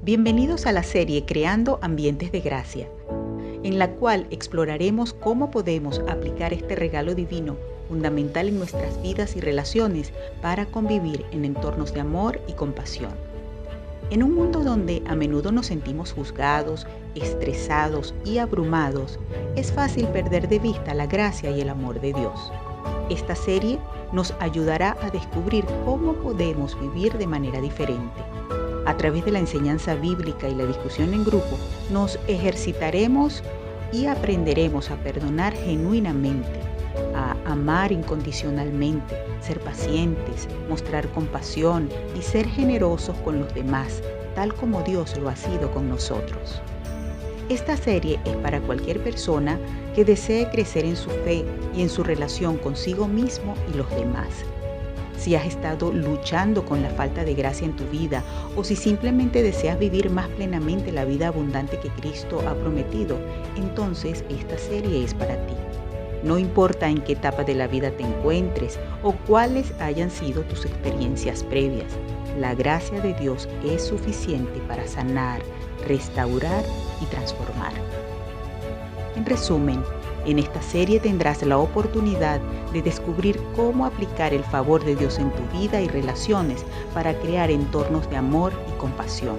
Bienvenidos a la serie Creando Ambientes de Gracia, en la cual exploraremos cómo podemos aplicar este regalo divino fundamental en nuestras vidas y relaciones para convivir en entornos de amor y compasión. En un mundo donde a menudo nos sentimos juzgados, estresados y abrumados, es fácil perder de vista la gracia y el amor de Dios. Esta serie nos ayudará a descubrir cómo podemos vivir de manera diferente. A través de la enseñanza bíblica y la discusión en grupo, nos ejercitaremos y aprenderemos a perdonar genuinamente, a amar incondicionalmente, ser pacientes, mostrar compasión y ser generosos con los demás, tal como Dios lo ha sido con nosotros. Esta serie es para cualquier persona que desee crecer en su fe y en su relación consigo mismo y los demás. Si has estado luchando con la falta de gracia en tu vida o si simplemente deseas vivir más plenamente la vida abundante que Cristo ha prometido, entonces esta serie es para ti. No importa en qué etapa de la vida te encuentres o cuáles hayan sido tus experiencias previas, la gracia de Dios es suficiente para sanar, restaurar y transformar. En resumen, en esta serie tendrás la oportunidad de descubrir cómo aplicar el favor de Dios en tu vida y relaciones para crear entornos de amor y compasión.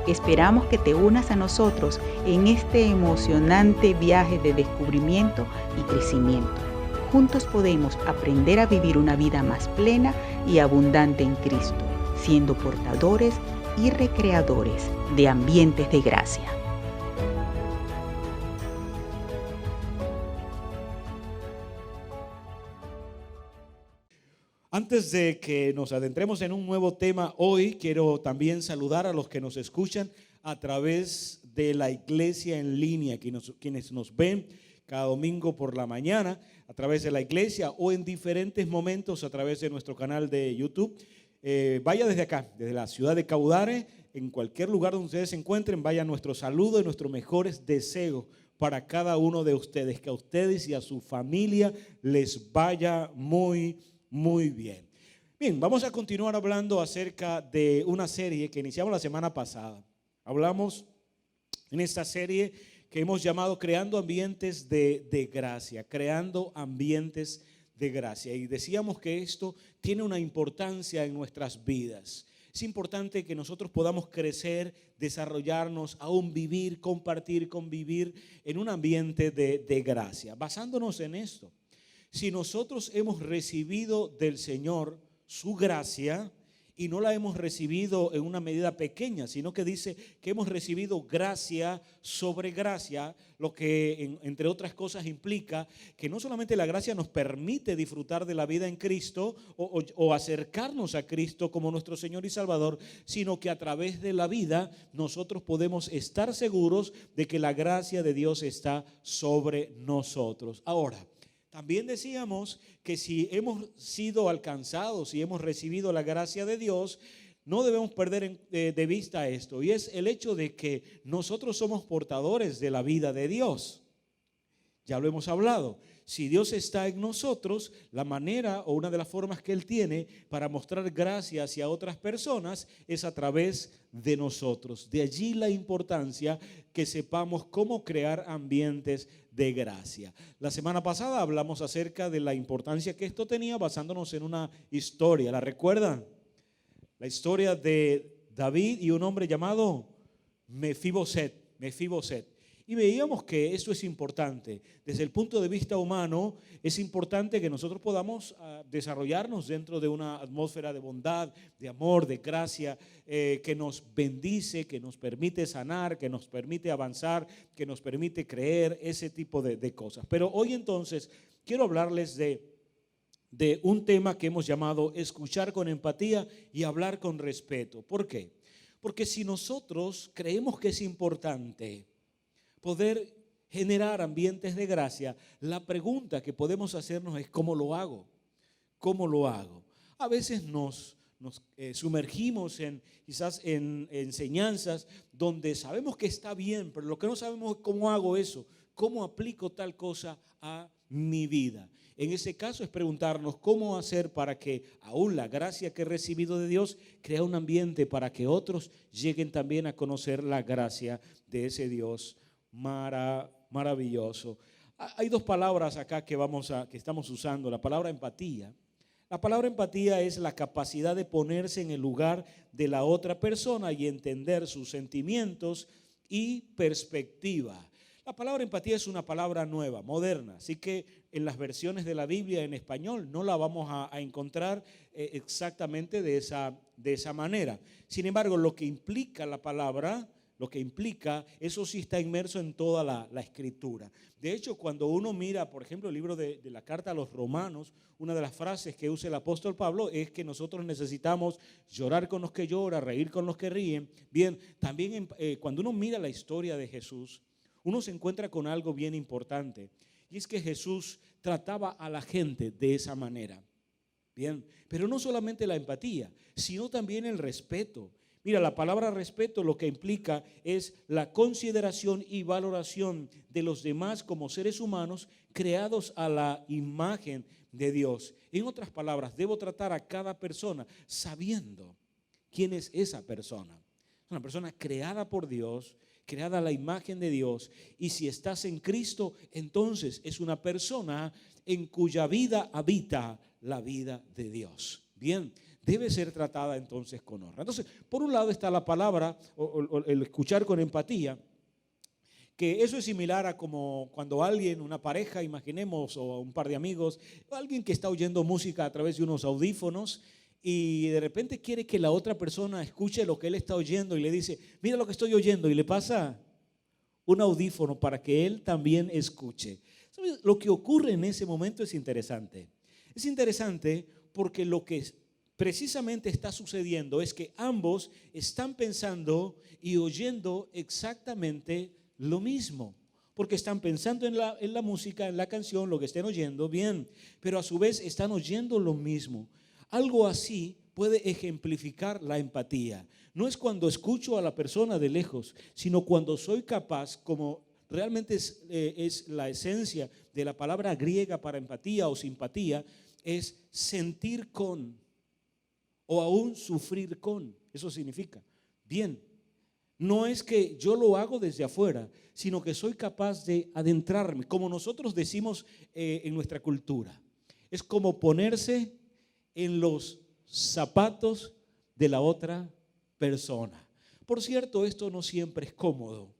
Esperamos que te unas a nosotros en este emocionante viaje de descubrimiento y crecimiento. Juntos podemos aprender a vivir una vida más plena y abundante en Cristo, siendo portadores y recreadores de ambientes de gracia. Antes de que nos adentremos en un nuevo tema hoy, quiero también saludar a los que nos escuchan a través de la iglesia en línea, quienes nos ven cada domingo por la mañana a través de la iglesia o en diferentes momentos a través de nuestro canal de YouTube. Vaya desde acá, desde la ciudad de Caudare, en cualquier lugar donde ustedes se encuentren, vaya nuestro saludo y nuestros mejores deseos para cada uno de ustedes, que a ustedes y a su familia les vaya muy bien. Bien, vamos a continuar hablando acerca de una serie que iniciamos la semana pasada. Hablamos en esta serie que hemos llamado Creando Ambientes de Gracia, creando ambientes de gracia. Y decíamos que esto tiene una importancia en nuestras vidas. Es importante que nosotros podamos crecer, desarrollarnos, aún vivir, compartir, convivir en un ambiente de gracia. Basándonos en esto, si nosotros hemos recibido del Señor su gracia y no la hemos recibido en una medida pequeña, sino que dice que hemos recibido gracia sobre gracia, lo que entre otras cosas implica que no solamente la gracia nos permite disfrutar de la vida en Cristo o acercarnos a Cristo como nuestro Señor y Salvador, sino que a través de la vida nosotros podemos estar seguros de que la gracia de Dios está sobre nosotros. Ahora, también decíamos que si hemos sido alcanzados, si hemos recibido la gracia de Dios, no debemos perder de vista esto, y es el hecho de que nosotros somos portadores de la vida de Dios. Ya lo hemos hablado. Si Dios está en nosotros, la manera o una de las formas que Él tiene para mostrar gracia hacia otras personas es a través de nosotros. De allí la importancia que sepamos cómo crear ambientes de gracia. La semana pasada hablamos acerca de la importancia que esto tenía basándonos en una historia. ¿La recuerdan? La historia de David y un hombre llamado Mefiboset. Y veíamos que esto es importante. Desde el punto de vista humano, es importante que nosotros podamos desarrollarnos dentro de una atmósfera de bondad, de amor, de gracia, que nos bendice, que nos permite sanar, que nos permite avanzar, que nos permite creer, ese tipo de cosas. Pero hoy entonces quiero hablarles de un tema que hemos llamado escuchar con empatía y hablar con respeto. ¿Por qué? Porque si nosotros creemos que es importante poder generar ambientes de gracia, la pregunta que podemos hacernos es ¿cómo lo hago? ¿Cómo lo hago? A veces nos sumergimos quizás en enseñanzas donde sabemos que está bien, pero lo que no sabemos es cómo hago eso, cómo aplico tal cosa a mi vida. En ese caso es preguntarnos cómo hacer para que aún la gracia que he recibido de Dios crea un ambiente para que otros lleguen también a conocer la gracia de ese Dios maravilloso. Hay dos palabras acá que estamos usando. La palabra empatía. La palabra empatía es la capacidad de ponerse en el lugar de la otra persona y entender sus sentimientos y perspectiva. La palabra empatía es una palabra nueva, moderna, así que en las versiones de la Biblia en español no la vamos a encontrar exactamente de esa manera. Sin embargo, lo que implica la palabra, eso sí está inmerso en toda la Escritura. De hecho, cuando uno mira, por ejemplo, el libro de la carta a los Romanos, una de las frases que usa el apóstol Pablo es que nosotros necesitamos llorar con los que lloran, reír con los que ríen. Bien, también cuando uno mira la historia de Jesús, uno se encuentra con algo bien importante, y es que Jesús trataba a la gente de esa manera. Bien, pero no solamente la empatía, sino también el respeto. Mira, la palabra respeto lo que implica es la consideración y valoración de los demás como seres humanos creados a la imagen de Dios. En otras palabras, debo tratar a cada persona sabiendo quién es esa persona. Es una persona creada por Dios, creada a la imagen de Dios, y si estás en Cristo, entonces es una persona en cuya vida habita la vida de Dios. Bien, debe ser tratada entonces con honra. Entonces, por un lado está la palabra, o el escuchar con empatía, que eso es similar a como cuando alguien, una pareja, imaginemos, o un par de amigos, o alguien que está oyendo música a través de unos audífonos, y de repente quiere que la otra persona escuche lo que él está oyendo y le dice, mira lo que estoy oyendo, y le pasa un audífono para que él también escuche. ¿Sabes? Lo que ocurre en ese momento es interesante. Es interesante porque lo que precisamente está sucediendo es que ambos están pensando y oyendo exactamente lo mismo. Porque están pensando en la música, en la canción, lo que estén oyendo, bien, pero a su vez están oyendo lo mismo. Algo así puede ejemplificar la empatía. No es cuando escucho a la persona de lejos, sino cuando soy capaz, como realmente es la esencia de la palabra griega para empatía o simpatía, es sentir con o aún sufrir con. Eso significa, bien, no es que yo lo hago desde afuera, sino que soy capaz de adentrarme, como nosotros decimos en nuestra cultura. Es como ponerse en los zapatos de la otra persona. Por cierto, esto no siempre es cómodo.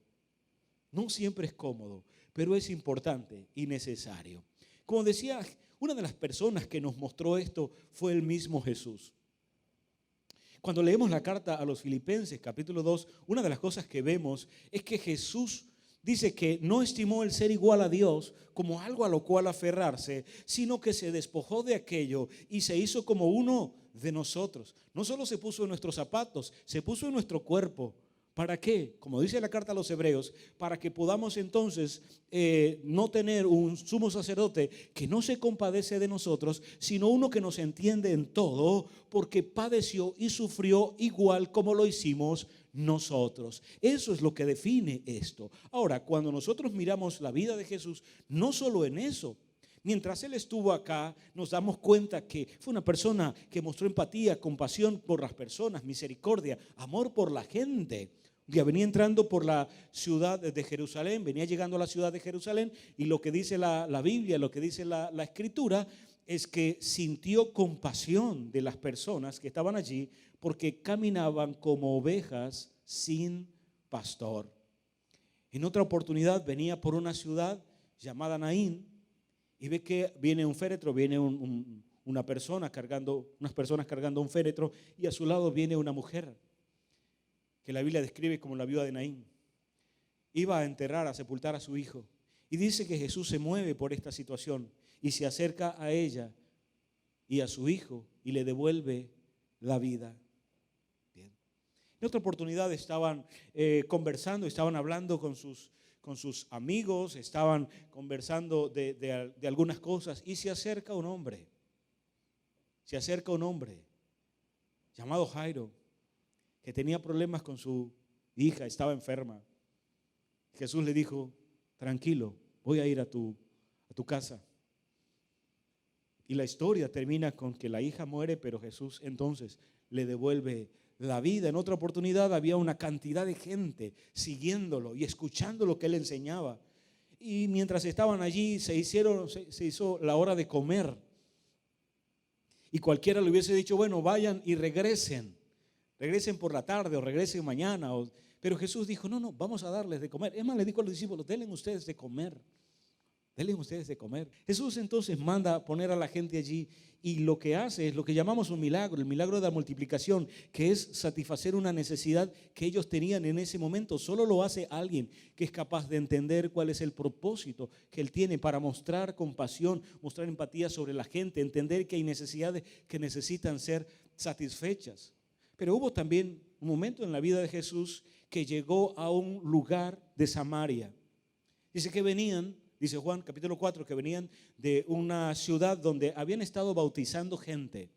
No siempre es cómodo, pero es importante y necesario. Como decía, una de las personas que nos mostró esto fue el mismo Jesús. Cuando leemos la carta a los Filipenses, capítulo 2, una de las cosas que vemos es que Jesús dice que no estimó el ser igual a Dios como algo a lo cual aferrarse, sino que se despojó de aquello y se hizo como uno de nosotros. No solo se puso en nuestros zapatos, se puso en nuestro cuerpo. ¿Para qué? Como dice la carta a los Hebreos, para que podamos entonces no tener un sumo sacerdote que no se compadece de nosotros, sino uno que nos entiende en todo, porque padeció y sufrió igual como lo hicimos nosotros. Eso es lo que define esto. Ahora, cuando nosotros miramos la vida de Jesús, no solo en eso. Mientras Él estuvo acá, nos damos cuenta que fue una persona que mostró empatía, compasión por las personas, misericordia, amor por la gente. Ya venía entrando por la ciudad de Jerusalén, venía llegando a la ciudad de Jerusalén, y lo que dice la Biblia, lo que dice la Escritura, es que sintió compasión de las personas que estaban allí porque caminaban como ovejas sin pastor. En otra oportunidad venía por una ciudad llamada Naín y ve que viene un féretro, viene unas personas cargando un féretro, y a su lado viene una mujer que la Biblia describe como la viuda de Naín. Iba a enterrar, a sepultar a su hijo. Y dice que Jesús se mueve por esta situación y se acerca a ella y a su hijo y le devuelve la vida. Bien. En otra oportunidad estaban conversando, estaban hablando con sus amigos, estaban conversando de algunas cosas, y se acerca un hombre llamado Jairo, que tenía problemas con su hija, estaba enferma. Jesús le dijo, tranquilo, voy a ir a tu casa. Y la historia termina con que la hija muere, pero Jesús entonces le devuelve la vida. En otra oportunidad había una cantidad de gente siguiéndolo y escuchando lo que él enseñaba. Y mientras estaban allí se hizo la hora de comer. Y cualquiera le hubiese dicho, bueno, vayan y regresen por la tarde o regresen mañana. Pero Jesús dijo, no, vamos a darles de comer. Es más, le dijo a los discípulos, denle ustedes de comer. Denle ustedes de comer. Jesús entonces manda a poner a la gente allí y lo que hace es lo que llamamos un milagro, el milagro de la multiplicación, que es satisfacer una necesidad que ellos tenían en ese momento. Solo lo hace alguien que es capaz de entender cuál es el propósito que él tiene para mostrar compasión, mostrar empatía sobre la gente, entender que hay necesidades que necesitan ser satisfechas. Pero hubo también un momento en la vida de Jesús que llegó a un lugar de Samaria. Dice que venían, dice Juan capítulo 4, que venían de una ciudad donde habían estado bautizando gente.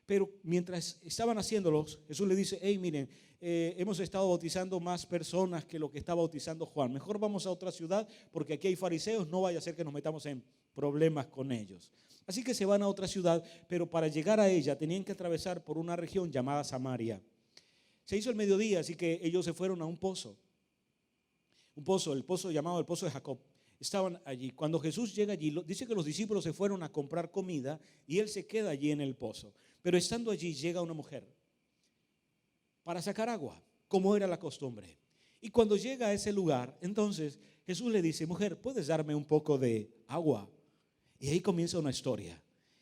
Pero mientras estaban haciéndolos, Jesús le dice, hey, miren, hemos estado bautizando más personas que lo que está bautizando Juan. Mejor vamos a otra ciudad porque aquí hay fariseos, no vaya a ser que nos metamos en problemas con ellos. Así que se van a otra ciudad, pero para llegar a ella tenían que atravesar por una región llamada Samaria. Se hizo el mediodía, así que ellos se fueron a un pozo. El pozo llamado el pozo de Jacob. Estaban allí. Cuando Jesús llega allí, dice que los discípulos se fueron a comprar comida y él se queda allí en el pozo. Pero estando allí llega una mujer para sacar agua, como era la costumbre. Y cuando llega a ese lugar, entonces Jesús le dice, mujer, ¿puedes darme un poco de agua? Y ahí comienza una historia.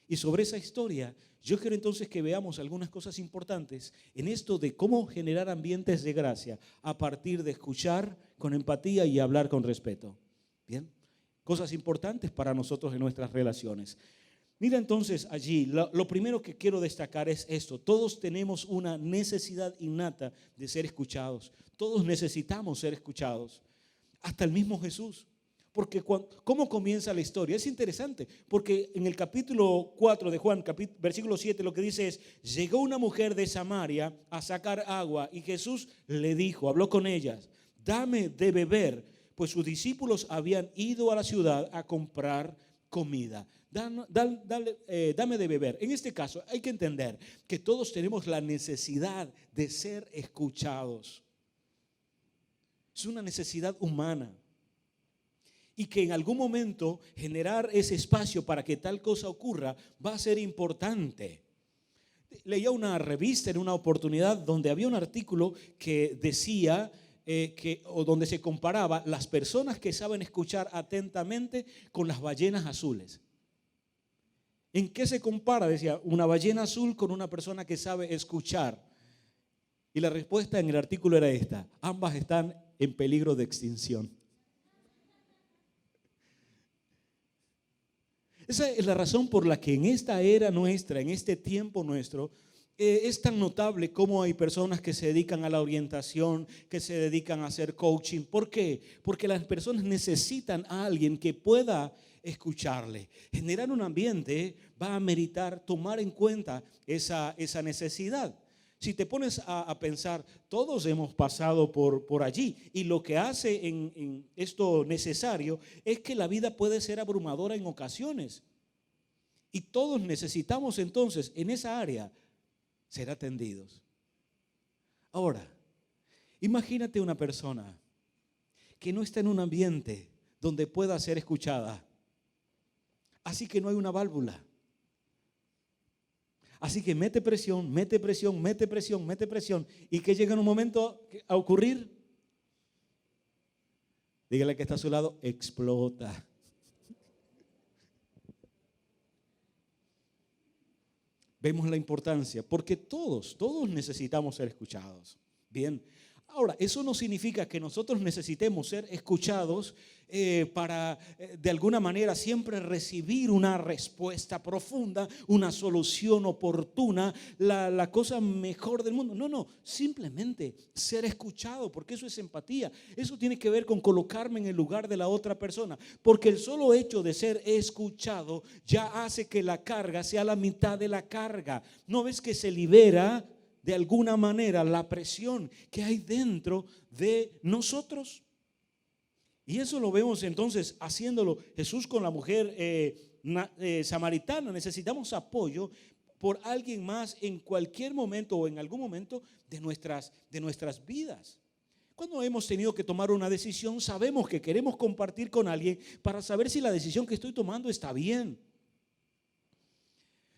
Y sobre esa historia, yo quiero entonces que veamos algunas cosas importantes en esto de cómo generar ambientes de gracia a partir de escuchar con empatía y hablar con respeto. Bien, cosas importantes para nosotros en nuestras relaciones. Mira entonces allí, lo primero que quiero destacar es esto. Todos tenemos una necesidad innata de ser escuchados. Todos necesitamos ser escuchados. Hasta el mismo Jesús. Porque ¿cómo comienza la historia? Es interesante, porque en el capítulo 4 de Juan, versículo 7, lo que dice es, llegó una mujer de Samaria a sacar agua y Jesús le dijo, habló con ellas, dame de beber, pues sus discípulos habían ido a la ciudad a comprar comida. Dame de beber. En este caso hay que entender que todos tenemos la necesidad de ser escuchados. Es una necesidad humana. Y que en algún momento generar ese espacio para que tal cosa ocurra va a ser importante. Leía una revista en una oportunidad donde había un artículo que decía o donde se comparaba las personas que saben escuchar atentamente con las ballenas azules. ¿En qué se compara? Decía, una ballena azul con una persona que sabe escuchar. Y la respuesta en el artículo era esta: ambas están en peligro de extinción. Esa es la razón por la que en esta era nuestra, en este tiempo nuestro, es tan notable cómo hay personas que se dedican a la orientación, que se dedican a hacer coaching. ¿Por qué? Porque las personas necesitan a alguien que pueda escucharle. Generar un ambiente va a meritar tomar en cuenta esa necesidad. Si te pones a pensar, todos hemos pasado por allí, y lo que hace en esto necesario es que la vida puede ser abrumadora en ocasiones. Y todos necesitamos entonces en esa área ser atendidos. Ahora, imagínate una persona que no está en un ambiente donde pueda ser escuchada. Así que no hay una válvula. Así que mete presión, y que llega en un momento a ocurrir. Dígale que está a su lado, explota. Vemos la importancia, porque todos necesitamos ser escuchados. Bien, ahora, eso no significa que nosotros necesitemos ser escuchados para de alguna manera siempre recibir una respuesta profunda, una solución oportuna, la cosa mejor del mundo. No, simplemente ser escuchado, porque eso es empatía. Eso tiene que ver con colocarme en el lugar de la otra persona, porque el solo hecho de ser escuchado ya hace que la carga sea la mitad de la carga. ¿No ves que se libera de alguna manera la presión que hay dentro de nosotros? Y eso lo vemos entonces haciéndolo Jesús con la mujer samaritana, necesitamos apoyo por alguien más en cualquier momento o en algún momento de nuestras vidas. Cuando hemos tenido que tomar una decisión, sabemos que queremos compartir con alguien para saber si la decisión que estoy tomando está bien.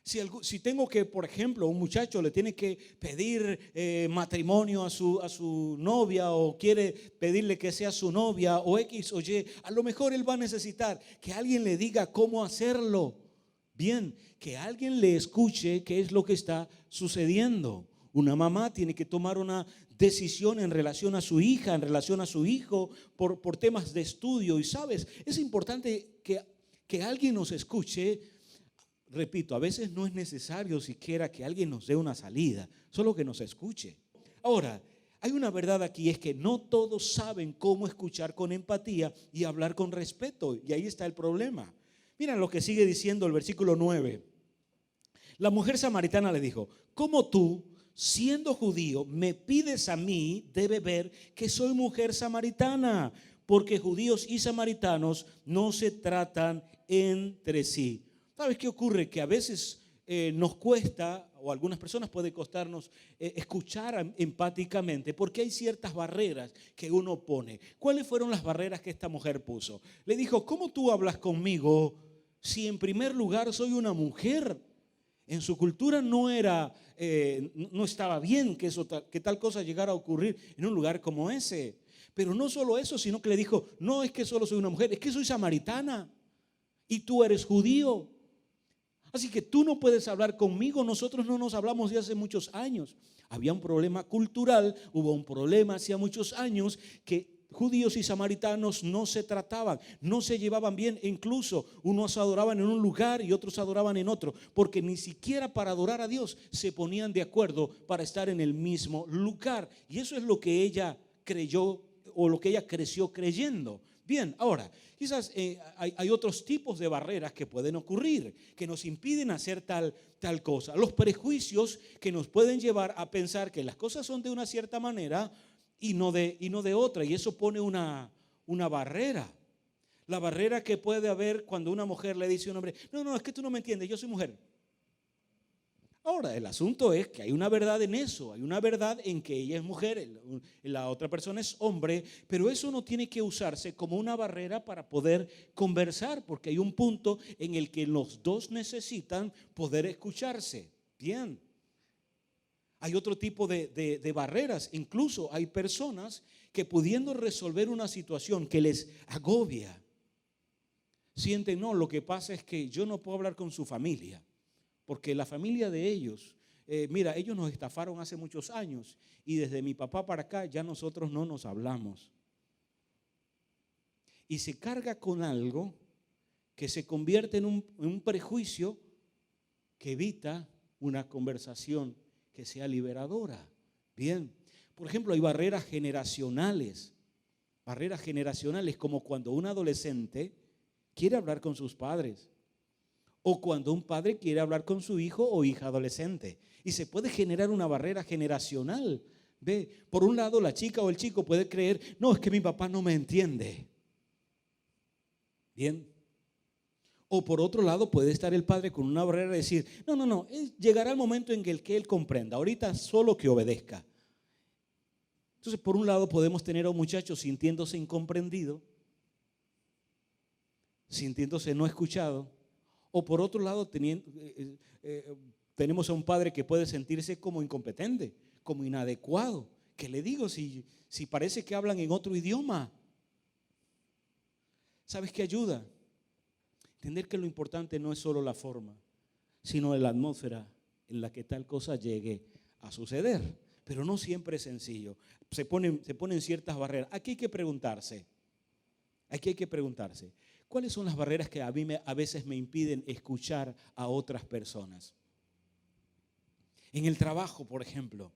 Si tengo que, por ejemplo, un muchacho le tiene que pedir matrimonio a su novia, o quiere pedirle que sea su novia o X o Y, a lo mejor él va a necesitar que alguien le diga cómo hacerlo. Bien, que alguien le escuche qué es lo que está sucediendo. Una mamá tiene que tomar una decisión en relación a su hija, en relación a su hijo, por temas de estudio. Y sabes, es importante que alguien nos escuche. Repito, a veces no es necesario siquiera que alguien nos dé una salida, solo que nos escuche. Ahora, hay una verdad aquí, es que no todos saben cómo escuchar con empatía y hablar con respeto, y ahí está el problema. Mira lo que sigue diciendo el versículo 9. La mujer samaritana le dijo: ¿cómo tú, siendo judío, me pides a mí de beber que soy mujer samaritana? Porque judíos y samaritanos no se tratan entre sí. ¿Sabes qué ocurre? Que a veces nos cuesta, o a algunas personas puede costarnos escuchar empáticamente, porque hay ciertas barreras que uno pone. ¿Cuáles fueron las barreras que esta mujer puso? Le dijo: ¿cómo tú hablas conmigo si en primer lugar soy una mujer? En su cultura no estaba bien que tal cosa llegara a ocurrir en un lugar como ese. Pero no solo eso, sino que le dijo: no es que solo soy una mujer, es que soy samaritana y tú eres judío. Así que tú no puedes hablar conmigo, nosotros no nos hablamos de hace muchos años. Había un problema cultural, hubo un problema hacía muchos años que judíos y samaritanos no se trataban, no se llevaban bien. Incluso unos adoraban en un lugar y otros adoraban en otro, porque ni siquiera para adorar a Dios se ponían de acuerdo para estar en el mismo lugar. Y eso es lo que ella creyó, o lo que ella creció creyendo. Bien, ahora, quizás hay otros tipos de barreras que pueden ocurrir, que nos impiden hacer tal cosa. Los prejuicios que nos pueden llevar a pensar que las cosas son de una cierta manera y no de otra. Y eso pone una barrera. La barrera que puede haber cuando una mujer le dice a un hombre: no, es que tú no me entiendes, yo soy mujer. Ahora, el asunto es que hay una verdad en eso, hay una verdad en que ella es mujer, la otra persona es hombre, pero eso no tiene que usarse como una barrera para poder conversar, porque hay un punto en el que los dos necesitan poder escucharse. Bien, hay otro tipo de barreras, incluso hay personas que, pudiendo resolver una situación que les agobia, sienten: no, lo que pasa es que yo no puedo hablar con su familia, porque la familia de ellos, mira, ellos nos estafaron hace muchos años y desde mi papá para acá ya nosotros no nos hablamos. Y se carga con algo que se convierte en un prejuicio que evita una conversación que sea liberadora. Bien, por ejemplo, hay barreras generacionales como cuando un adolescente quiere hablar con sus padres, o cuando un padre quiere hablar con su hijo o hija adolescente. Y se puede generar una barrera generacional. Ve, por un lado la chica o el chico puede creer: no, es que mi papá no me entiende. Bien. O por otro lado puede estar el padre con una barrera de decir: no, llegará el momento en el que él comprenda, ahorita solo que obedezca. Entonces, por un lado podemos tener a un muchacho sintiéndose incomprendido, sintiéndose no escuchado. O por otro lado tenemos a un padre que puede sentirse como incompetente, como inadecuado. ¿Qué le digo si parece que hablan en otro idioma? ¿Sabes qué ayuda? Entender que lo importante no es solo la forma, sino la atmósfera en la que tal cosa llegue a suceder. Pero no siempre es sencillo. Se ponen ciertas barreras. Aquí hay que preguntarse. ¿Cuáles son las barreras que a mí a veces me impiden escuchar a otras personas? En el trabajo, por ejemplo,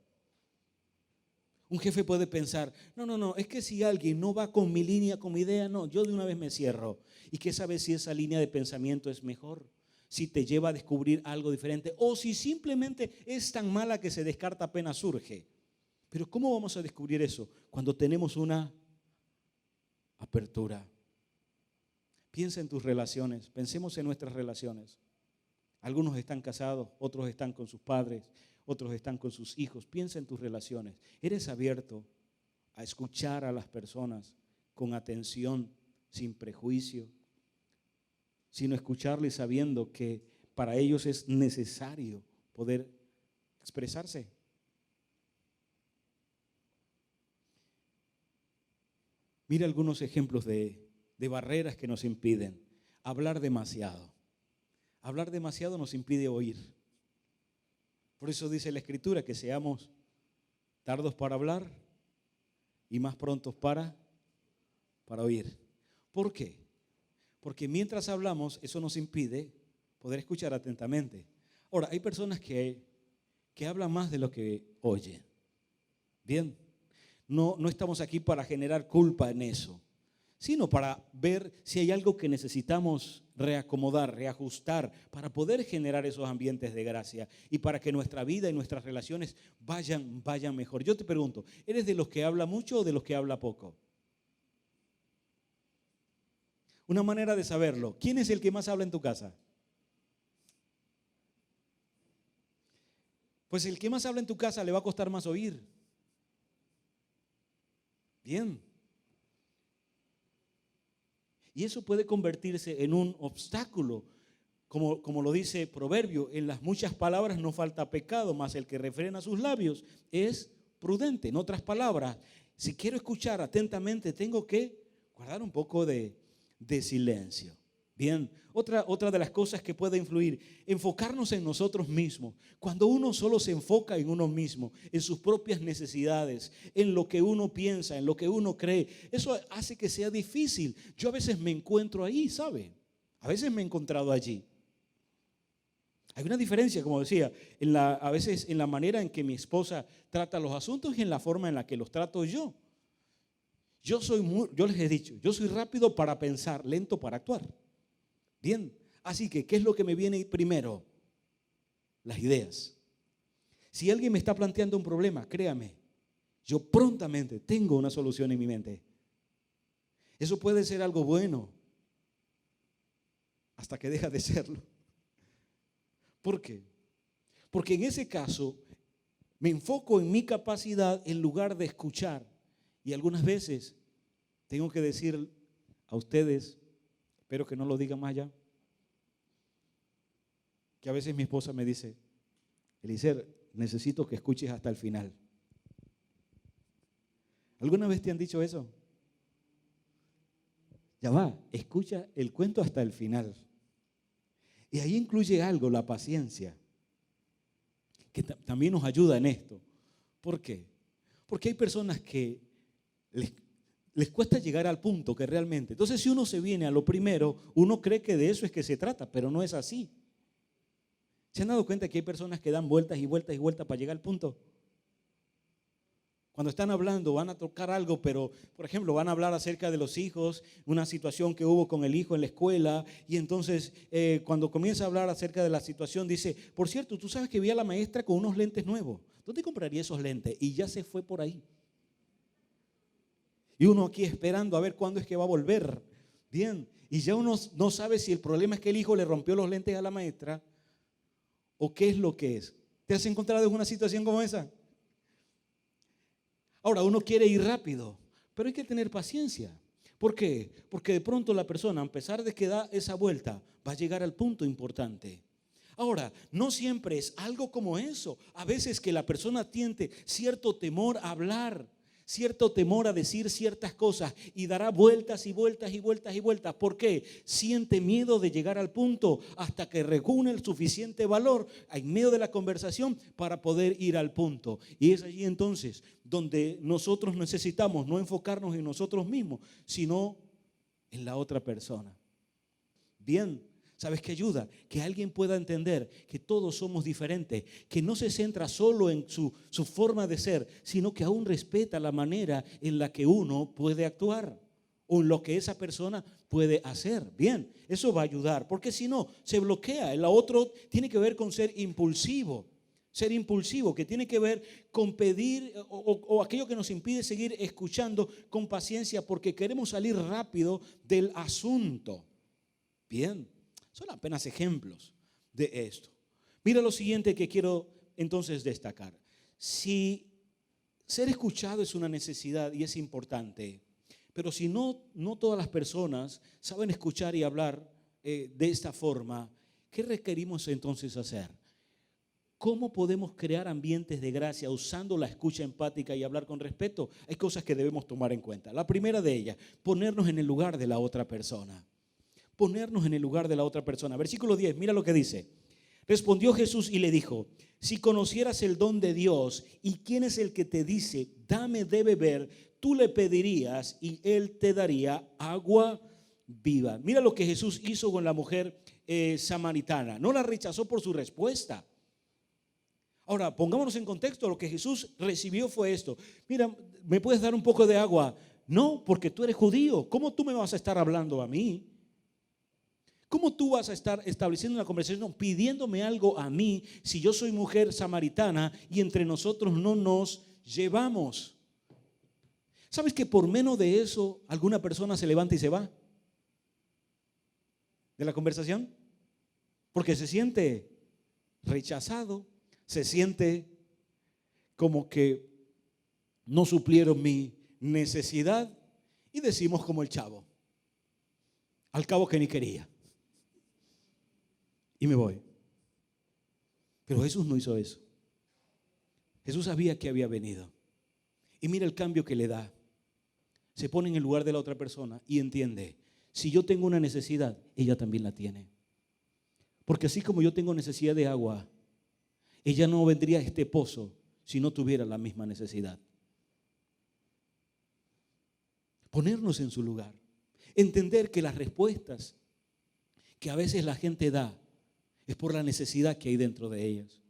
un jefe puede pensar: no, es que si alguien no va con mi línea, con mi idea, no, yo de una vez me cierro. ¿Y qué sabes si esa línea de pensamiento es mejor? Si te lleva a descubrir algo diferente, o si simplemente es tan mala que se descarta apenas surge. Pero ¿cómo vamos a descubrir eso? Cuando tenemos una apertura. Piensa en tus relaciones, pensemos en nuestras relaciones. Algunos están casados, otros están con sus padres, otros están con sus hijos. Piensa en tus relaciones. ¿Eres abierto a escuchar a las personas con atención, sin prejuicio, sino escucharles sabiendo que para ellos es necesario poder expresarse? Mira algunos ejemplos de barreras que nos impiden. Hablar demasiado. Hablar demasiado nos impide oír. Por eso dice la Escritura que seamos tardos para hablar y más prontos para oír. ¿Por qué? Porque mientras hablamos, eso nos impide poder escuchar atentamente. Ahora, hay personas que hablan más de lo que oyen. Bien, no estamos aquí para generar culpa en eso, sino para ver si hay algo que necesitamos reacomodar, reajustar, para poder generar esos ambientes de gracia y para que nuestra vida y nuestras relaciones vayan mejor. Yo te pregunto, ¿eres de los que habla mucho o de los que habla poco? Una manera de saberlo, ¿quién es el que más habla en tu casa? Pues el que más habla en tu casa le va a costar más oír. Bien. Y eso puede convertirse en un obstáculo, como lo dice Proverbio, en las muchas palabras no falta pecado, mas el que refrena sus labios es prudente. En otras palabras, si quiero escuchar atentamente, tengo que guardar un poco de silencio. Bien, otra de las cosas que puede influir, enfocarnos en nosotros mismos. Cuando uno solo se enfoca en uno mismo, en sus propias necesidades, en lo que uno piensa, en lo que uno cree, eso hace que sea difícil. Yo a veces me encuentro ahí, ¿sabe? A veces me he encontrado allí. Hay una diferencia, como decía, a veces en la manera en que mi esposa trata los asuntos y en la forma en la que los trato yo. Yo les he dicho, yo soy rápido para pensar, lento para actuar. Bien, así que, ¿qué es lo que me viene primero? Las ideas. Si alguien me está planteando un problema, créame, yo prontamente tengo una solución en mi mente. Eso puede ser algo bueno hasta que deja de serlo. ¿Por qué? Porque en ese caso me enfoco en mi capacidad en lugar de escuchar. Y algunas veces tengo que decir a ustedes, espero que no lo digan más allá, que a veces mi esposa me dice, Eliezer, necesito que escuches hasta el final. ¿Alguna vez te han dicho eso? Ya va, escucha el cuento hasta el final. Y ahí incluye algo, la paciencia, que también nos ayuda en esto. ¿Por qué? Porque hay personas que les cuesta llegar al punto que realmente. Entonces, si uno se viene a lo primero, uno cree que de eso es que se trata, pero no es así. ¿Se han dado cuenta que hay personas que dan vueltas y vueltas y vueltas para llegar al punto? Cuando están hablando, van a tocar algo, pero, por ejemplo, van a hablar acerca de los hijos, una situación que hubo con el hijo en la escuela, y entonces, cuando comienza a hablar acerca de la situación, dice, por cierto, tú sabes que vi a la maestra con unos lentes nuevos. ¿Dónde compraría esos lentes? Y ya se fue por ahí. Y uno aquí esperando a ver cuándo es que va a volver. Bien, y ya uno no sabe si el problema es que el hijo le rompió los lentes a la maestra o qué es lo que es. ¿Te has encontrado en una situación como esa? Ahora, uno quiere ir rápido, pero hay que tener paciencia. ¿Por qué? Porque de pronto la persona, a pesar de que da esa vuelta, va a llegar al punto importante. Ahora, no siempre es algo como eso. A veces que la persona tiene cierto temor a hablar, cierto temor a decir ciertas cosas y dará vueltas y vueltas y vueltas y vueltas. ¿Por qué? Siente miedo de llegar al punto hasta que reúne el suficiente valor en medio de la conversación para poder ir al punto. Y es allí entonces donde nosotros necesitamos no enfocarnos en nosotros mismos, sino en la otra persona. Bien. ¿Sabes qué ayuda? Que alguien pueda entender que todos somos diferentes, que no se centra solo en su forma de ser, sino que aún respeta la manera en la que uno puede actuar o en lo que esa persona puede hacer. Bien, eso va a ayudar, porque si no, se bloquea. El otro tiene que ver con ser impulsivo, que tiene que ver con pedir o aquello que nos impide seguir escuchando con paciencia porque queremos salir rápido del asunto. Bien, son apenas ejemplos de esto. Mira lo siguiente que quiero entonces destacar. Si ser escuchado es una necesidad y es importante, pero si no todas las personas saben escuchar y hablar de esta forma, ¿qué requerimos entonces hacer? ¿Cómo podemos crear ambientes de gracia usando la escucha empática y hablar con respeto? Hay cosas que debemos tomar en cuenta. La primera de ellas, ponernos en el lugar de la otra persona. Ponernos en el lugar de la otra persona. Versículo 10, mira lo que dice. Respondió Jesús y le dijo, si conocieras el don de Dios y quién es el que te dice, dame de beber, tú le pedirías y él te daría agua viva. Mira lo que Jesús hizo con la mujer samaritana. No la rechazó por su respuesta. Ahora, pongámonos en contexto, lo que Jesús recibió fue esto. Mira, ¿me puedes dar un poco de agua? No, porque tú eres judío. ¿Cómo tú me vas a estar hablando a mí? ¿Cómo tú vas a estar estableciendo una conversación pidiéndome algo a mí si yo soy mujer samaritana y entre nosotros no nos llevamos? ¿Sabes que por menos de eso alguna persona se levanta y se va de la conversación? Porque se siente rechazado. Se siente como que no suplieron mi necesidad y decimos como el chavo, al cabo que ni quería. Y me voy. Pero Jesús no hizo eso. Jesús sabía que había venido. Y mira el cambio que le da. Se pone en el lugar de la otra persona y entiende, si yo tengo una necesidad, ella también la tiene. Porque así como yo tengo necesidad de agua, ella no vendría a este pozo si no tuviera la misma necesidad. Ponernos en su lugar. Entender que las respuestas que a veces la gente da es por la necesidad que hay dentro de ellas.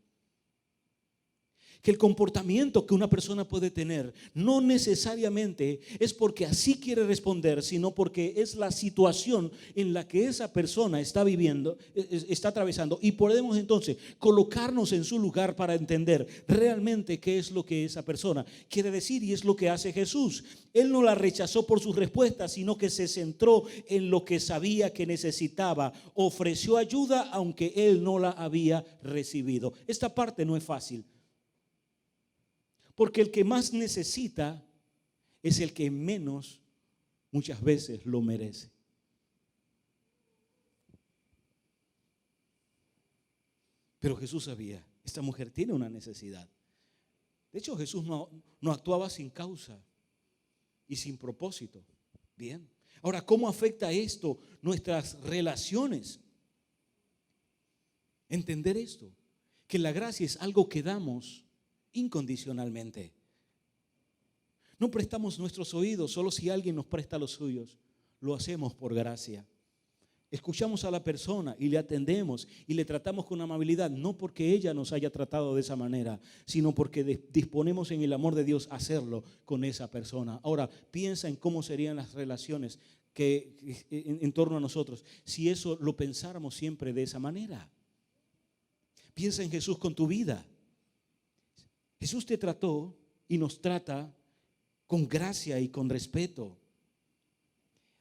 Que el comportamiento que una persona puede tener no necesariamente es porque así quiere responder, sino porque es la situación en la que esa persona está viviendo, está atravesando, y podemos entonces colocarnos en su lugar para entender realmente qué es lo que esa persona quiere decir, y es lo que hace Jesús. Él no la rechazó por sus respuestas, sino que se centró en lo que sabía que necesitaba, ofreció ayuda aunque él no la había recibido. Esta parte no es fácil. Porque el que más necesita es el que menos muchas veces lo merece. Pero Jesús sabía, esta mujer tiene una necesidad. De hecho, Jesús no actuaba sin causa y sin propósito. Bien. Ahora, ¿cómo afecta esto nuestras relaciones? Entender esto, que la gracia es algo que damos incondicionalmente. No prestamos nuestros oídos solo si alguien nos presta los suyos. Lo hacemos por gracia. Escuchamos a la persona y le atendemos y le tratamos con amabilidad, no porque ella nos haya tratado de esa manera, sino porque disponemos en el amor de Dios a hacerlo con esa persona. Ahora, piensa en cómo serían las relaciones en torno a nosotros si eso lo pensáramos siempre de esa manera. Piensa en Jesús con tu vida. Jesús te trató y nos trata con gracia y con respeto.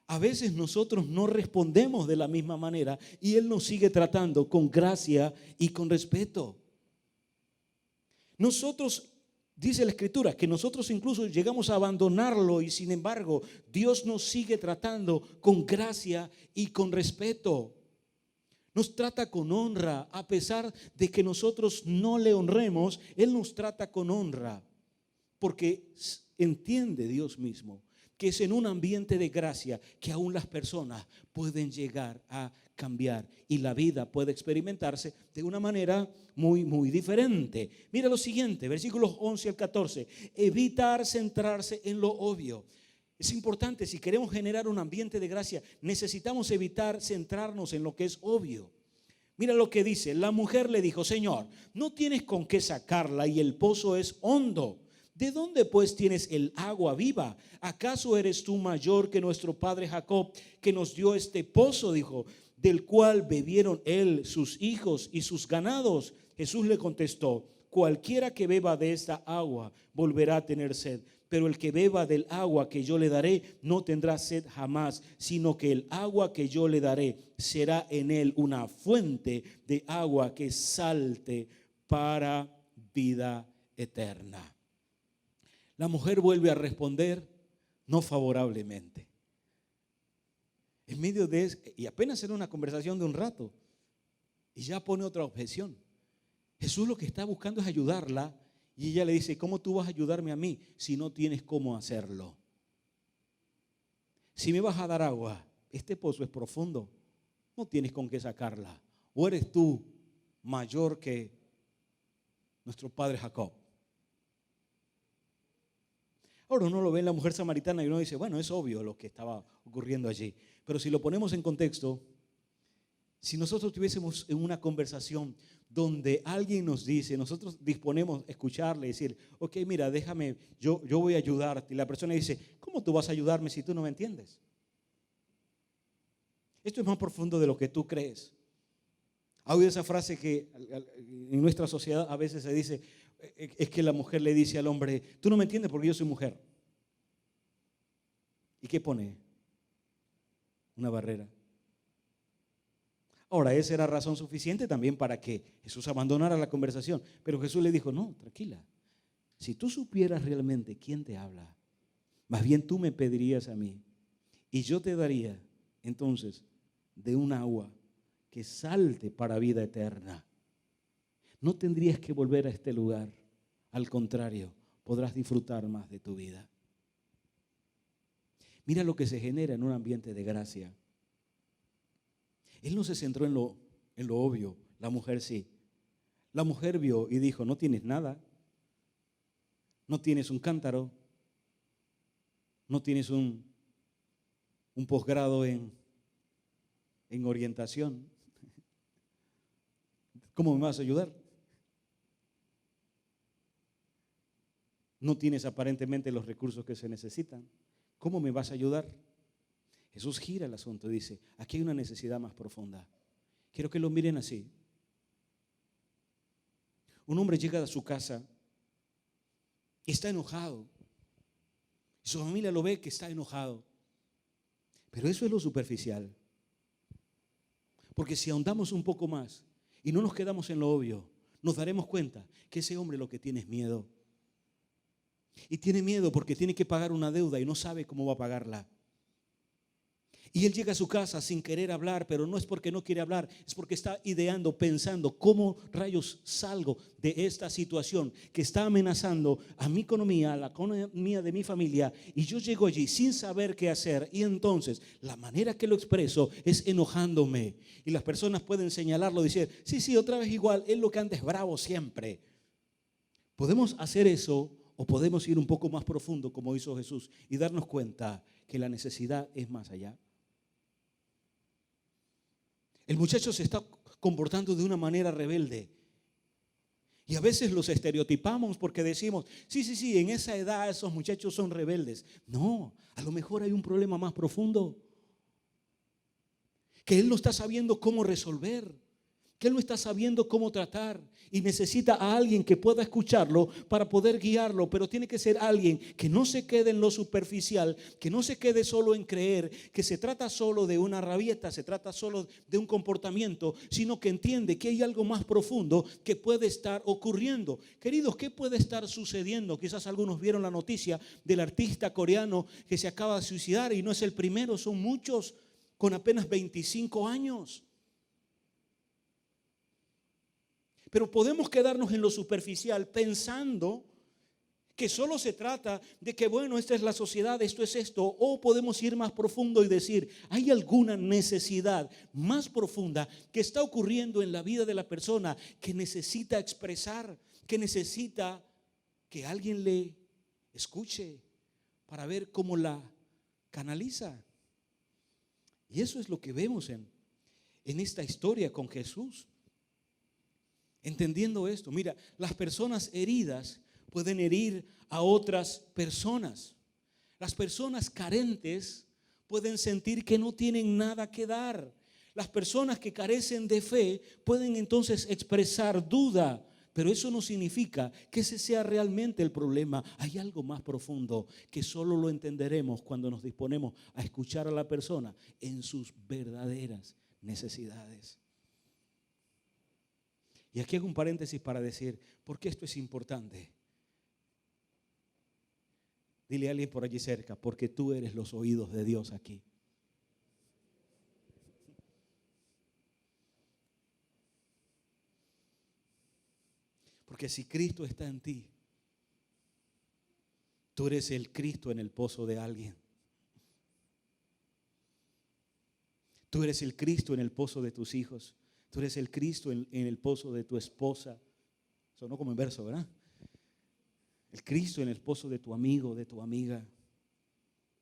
A veces nosotros no respondemos de la misma manera y Él nos sigue tratando con gracia y con respeto. Nosotros, dice la Escritura, que nosotros incluso llegamos a abandonarlo y sin embargo Dios nos sigue tratando con gracia y con respeto. Nos trata con honra, a pesar de que nosotros no le honremos, Él nos trata con honra, porque entiende Dios mismo que es en un ambiente de gracia que aún las personas pueden llegar a cambiar y la vida puede experimentarse de una manera muy, muy diferente. Mira lo siguiente, versículos 11 al 14, evitar centrarse en lo obvio. Es importante, si queremos generar un ambiente de gracia, necesitamos evitar centrarnos en lo que es obvio. Mira lo que dice, la mujer le dijo, Señor, no tienes con qué sacarla y el pozo es hondo. ¿De dónde pues tienes el agua viva? ¿Acaso eres tú mayor que nuestro padre Jacob, que nos dio este pozo, dijo, del cual bebieron él, sus hijos y sus ganados? Jesús le contestó, cualquiera que beba de esta agua volverá a tener sed, pero el que beba del agua que yo le daré no tendrá sed jamás, sino que el agua que yo le daré será en él una fuente de agua que salte para vida eterna. La mujer vuelve a responder no favorablemente. En medio de eso, y apenas era una conversación de un rato, y ya pone otra objeción. Jesús lo que está buscando es ayudarla, y ella le dice: ¿cómo tú vas a ayudarme a mí si no tienes cómo hacerlo? Si me vas a dar agua, este pozo es profundo, no tienes con qué sacarla. ¿O eres tú mayor que nuestro padre Jacob? Ahora uno lo ve en la mujer samaritana y uno dice: bueno, es obvio lo que estaba ocurriendo allí. Pero si lo ponemos en contexto, si nosotros estuviésemos en una conversación donde alguien nos dice, nosotros disponemos a escucharle y decir: ok, mira, déjame, yo voy a ayudarte. Y la persona dice: ¿cómo tú vas a ayudarme si tú no me entiendes? Esto es más profundo de lo que tú crees. ¿Ha oído esa frase que en nuestra sociedad a veces se dice? Es que la mujer le dice al hombre: tú no me entiendes porque yo soy mujer. ¿Y qué pone? Una barrera. Ahora, esa era razón suficiente también para que Jesús abandonara la conversación. Pero Jesús le dijo: no, tranquila. Si tú supieras realmente quién te habla, más bien tú me pedirías a mí y yo te daría entonces de un agua que salte para vida eterna. No tendrías que volver a este lugar. Al contrario, podrás disfrutar más de tu vida. Mira lo que se genera en un ambiente de gracia. Él no se centró en lo obvio, la mujer sí. La mujer vio y dijo: no tienes nada, no tienes un cántaro, no tienes un posgrado en orientación. ¿Cómo me vas a ayudar? No tienes aparentemente los recursos que se necesitan. ¿Cómo me vas a ayudar? Jesús gira el asunto y dice: aquí hay una necesidad más profunda. Quiero que lo miren así. Un hombre llega a su casa y está enojado. Su familia lo ve que está enojado. Pero eso es lo superficial. Porque si ahondamos un poco más y no nos quedamos en lo obvio, nos daremos cuenta que ese hombre lo que tiene es miedo. Y tiene miedo porque tiene que pagar una deuda y no sabe cómo va a pagarla. Y él llega a su casa sin querer hablar, pero no es porque no quiere hablar, es porque está ideando, pensando: ¿cómo rayos salgo de esta situación que está amenazando a mi economía, a la economía de mi familia? Y yo llego allí sin saber qué hacer, y entonces la manera que lo expreso es enojándome. Y las personas pueden señalarlo y decir: sí, otra vez igual, él lo que anda es bravo siempre. Podemos hacer eso, o podemos ir un poco más profundo como hizo Jesús y darnos cuenta que la necesidad es más allá. El muchacho se está comportando de una manera rebelde. Y a veces los estereotipamos porque decimos: sí, en esa edad esos muchachos son rebeldes. No, a lo mejor hay un problema más profundo que él no está sabiendo cómo resolver, que él no está sabiendo cómo tratar y necesita a alguien que pueda escucharlo para poder guiarlo. Pero tiene que ser alguien que no se quede en lo superficial, que no se quede solo en creer que se trata solo de una rabieta, se trata solo de un comportamiento, sino que entiende que hay algo más profundo que puede estar ocurriendo. Queridos, ¿qué puede estar sucediendo? Quizás algunos vieron la noticia del artista coreano que se acaba de suicidar, y no es el primero, son muchos con apenas 25 años. Pero podemos quedarnos en lo superficial pensando que solo se trata de que, bueno, esta es la sociedad, esto es esto. O podemos ir más profundo y decir: hay alguna necesidad más profunda que está ocurriendo en la vida de la persona, que necesita expresar, que necesita que alguien le escuche para ver cómo la canaliza. Y eso es lo que vemos en esta historia con Jesús. Entendiendo esto, mira, las personas heridas pueden herir a otras personas. Las personas carentes pueden sentir que no tienen nada que dar. Las personas que carecen de fe pueden entonces expresar duda, Pero eso no significa que ese sea realmente el problema. Hay algo más profundo que solo lo entenderemos cuando nos disponemos a escuchar a la persona en sus verdaderas necesidades. Y aquí hago un paréntesis para decir, ¿por qué esto es importante? Dile a alguien por allí cerca, porque tú eres los oídos de Dios aquí. Porque si Cristo está en ti, tú eres el Cristo en el pozo de alguien. Tú eres el Cristo en el pozo de tus hijos. Tú eres el Cristo en el pozo de tu esposa. Sonó como en verso, ¿verdad? El Cristo en el pozo de tu amigo, de tu amiga.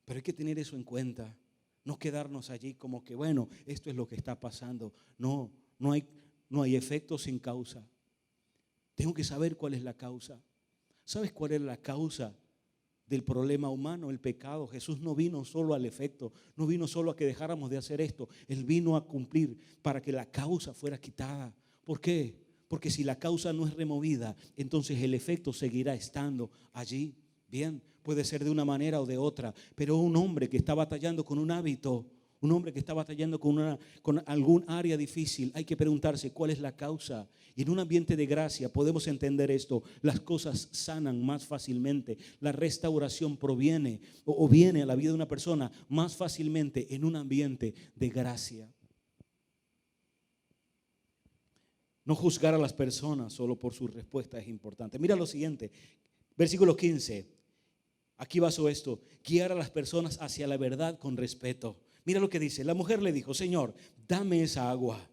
Pero hay que tener eso en cuenta. No quedarnos allí como que, bueno, esto es lo que está pasando. No hay efecto sin causa. Tengo que saber cuál es la causa. ¿Sabes cuál es la causa del problema humano? El pecado. Jesús no vino solo al efecto, no vino solo a que dejáramos de hacer esto. Él vino a cumplir para que la causa fuera quitada. ¿Por qué? Porque si la causa no es removida, entonces el efecto seguirá estando allí. Bien, puede ser de una manera o de otra, pero un hombre que está batallando con un hábito, un hombre que está batallando con algún área difícil, hay que preguntarse cuál es la causa. Y en un ambiente de gracia podemos entender esto. Las cosas sanan más fácilmente. La restauración proviene o viene a la vida de una persona más fácilmente en un ambiente de gracia. No juzgar a las personas solo por su respuesta es importante. Mira lo siguiente, versículo 15. Aquí basó esto: guiar a las personas hacia la verdad con respeto. Mira lo que dice. La mujer le dijo: Señor, dame esa agua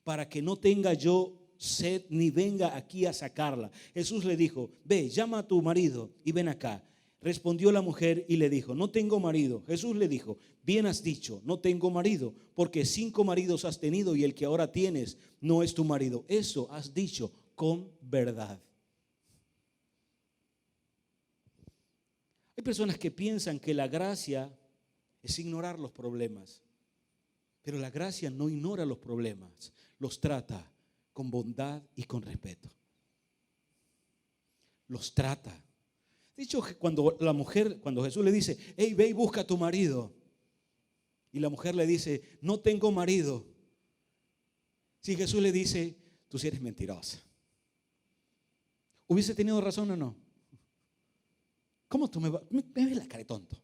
para que no tenga yo sed ni venga aquí a sacarla. Jesús le dijo: ve, llama a tu marido y ven acá. Respondió la mujer y le dijo: no tengo marido. Jesús le dijo: bien has dicho, no tengo marido, porque 5 maridos has tenido y el que ahora tienes no es tu marido. Eso has dicho con verdad. Hay personas que piensan que la gracia es ignorar los problemas, pero la gracia no ignora los problemas, los trata con bondad y con respeto. Los trata. De hecho, cuando Jesús le dice: hey, ve y busca a tu marido, y la mujer le dice: no tengo marido. Si Jesús le dice: tú sí eres mentirosa, ¿hubiese tenido razón o no? ¿Cómo tú me ves la cara de tonto?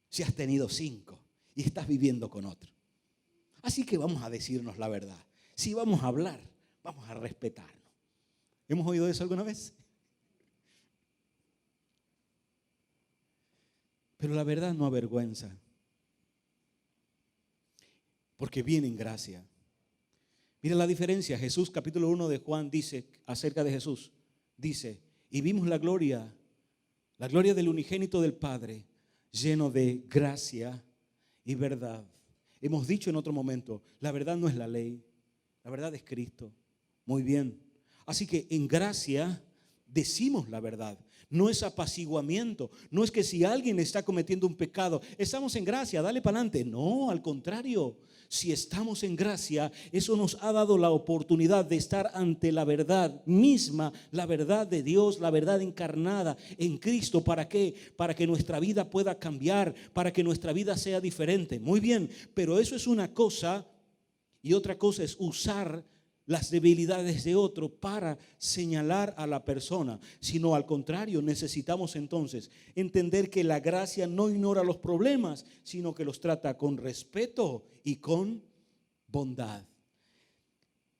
Si has tenido 5 y estás viviendo con otro. Así que vamos a decirnos la verdad. Si vamos a hablar, vamos a respetarnos. ¿Hemos oído eso alguna vez? Pero la verdad no avergüenza, porque viene en gracia. Mira la diferencia. Jesús, capítulo 1 de Juan, dice acerca de Jesús, dice: y vimos la gloria del unigénito del Padre, lleno de gracia y verdad. Hemos dicho en otro momento, la verdad no es la ley, la verdad es Cristo. Muy bien. Así que en gracia decimos la verdad. No es apaciguamiento. No es que si alguien está cometiendo un pecado, estamos en gracia, dale para adelante. No, al contrario. Si estamos en gracia, eso nos ha dado la oportunidad de estar ante la verdad misma, la verdad de Dios, la verdad encarnada en Cristo. ¿Para qué? Para que nuestra vida pueda cambiar, para que nuestra vida sea diferente. Muy bien, pero eso es una cosa, y otra cosa es usar las debilidades de otro para señalar a la persona, sino al contrario. Necesitamos entonces entender que la gracia no ignora los problemas, sino que los trata con respeto y con bondad.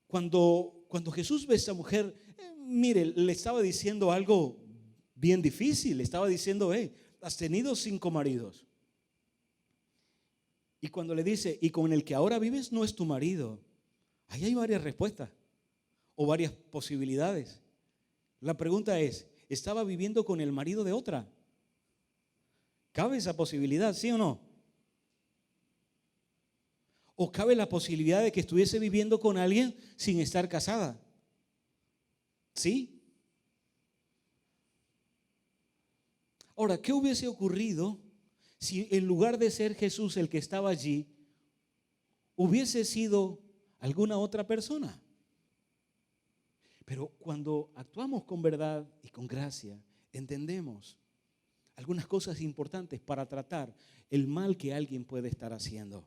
Cuando Jesús ve a esa mujer, mire, le estaba diciendo algo bien difícil. Le estaba diciendo: has tenido 5 maridos. Y cuando le dice: y con el que ahora vives no es tu marido. Ahí hay varias respuestas o varias posibilidades. La pregunta es: ¿estaba viviendo con el marido de otra? ¿Cabe esa posibilidad, sí o no? ¿O cabe la posibilidad de que estuviese viviendo con alguien sin estar casada? ¿Sí? Ahora, ¿qué hubiese ocurrido si en lugar de ser Jesús el que estaba allí, hubiese sido alguna otra persona? Pero cuando actuamos con verdad y con gracia, entendemos algunas cosas importantes para tratar el mal que alguien puede estar haciendo,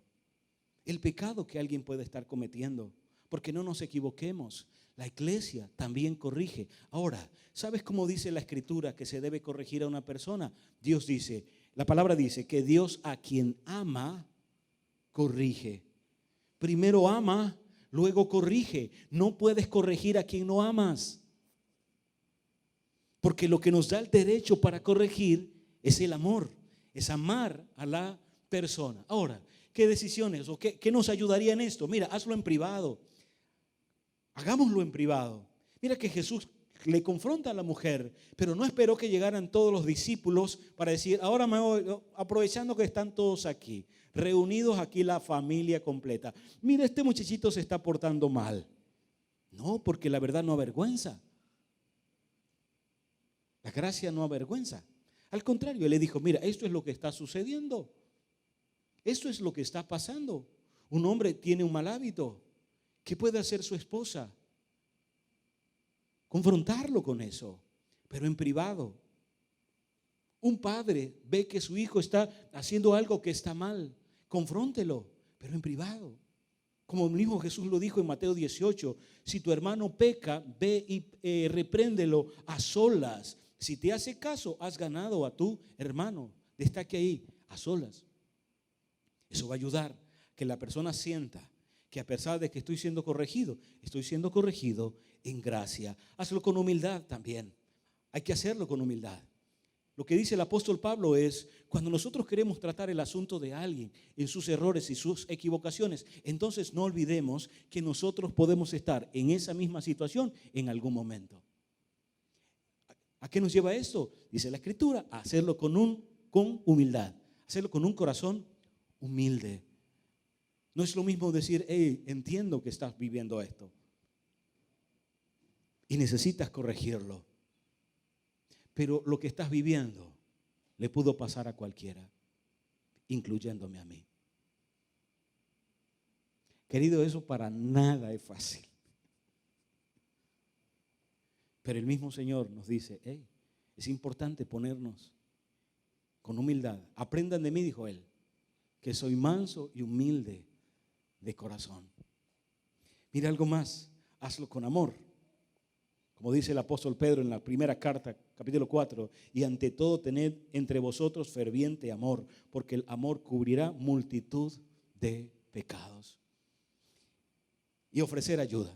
el pecado que alguien puede estar cometiendo, porque no nos equivoquemos. La iglesia también corrige. Ahora, ¿sabes cómo dice la Escritura que se debe corregir a una persona? Dios dice, la palabra dice que Dios a quien ama, corrige. Primero ama, luego corrige. No puedes corregir a quien no amas, porque lo que nos da el derecho para corregir es el amor, es amar a la persona. Ahora, ¿qué decisiones o qué nos ayudaría en esto? Mira, hazlo en privado. Hagámoslo en privado. Mira que Jesús le confronta a la mujer, pero no esperó que llegaran todos los discípulos para decir, ahora me voy, aprovechando que están todos aquí, reunidos aquí la familia completa. Mira, este muchachito se está portando mal. No, porque la verdad no avergüenza. La gracia no avergüenza. Al contrario, él le dijo, mira, esto es lo que está sucediendo. Esto es lo que está pasando. Un hombre tiene un mal hábito. ¿Qué puede hacer su esposa? Confrontarlo con eso, pero en privado. Un padre ve que su hijo está haciendo algo que está mal. Confróntelo, pero en privado. Como mismo Jesús lo dijo en Mateo 18, si tu hermano peca, ve y repréndelo a solas. Si te hace caso, has ganado a tu hermano. Destaque ahí, a solas. Eso va a ayudar a que la persona sienta que a pesar de que estoy siendo corregido en gracia. Hazlo con humildad también. Hay que hacerlo con humildad. Lo que dice el apóstol Pablo es, cuando nosotros queremos tratar el asunto de alguien en sus errores y sus equivocaciones, entonces no olvidemos que nosotros podemos estar en esa misma situación en algún momento. ¿A qué nos lleva esto? Dice la Escritura, a hacerlo con humildad, hacerlo con un corazón humilde. No es lo mismo decir, hey, entiendo que estás viviendo esto y necesitas corregirlo, pero lo que estás viviendo le pudo pasar a cualquiera, incluyéndome a mí. Querido, eso para nada es fácil. Pero el mismo Señor nos dice, hey, es importante ponernos con humildad. Aprendan de mí, dijo Él, que soy manso y humilde de corazón. Mira algo más, hazlo con amor. Como dice el apóstol Pedro en la primera carta, capítulo 4, y ante todo tened entre vosotros ferviente amor, porque el amor cubrirá multitud de pecados. Y ofrecer ayuda.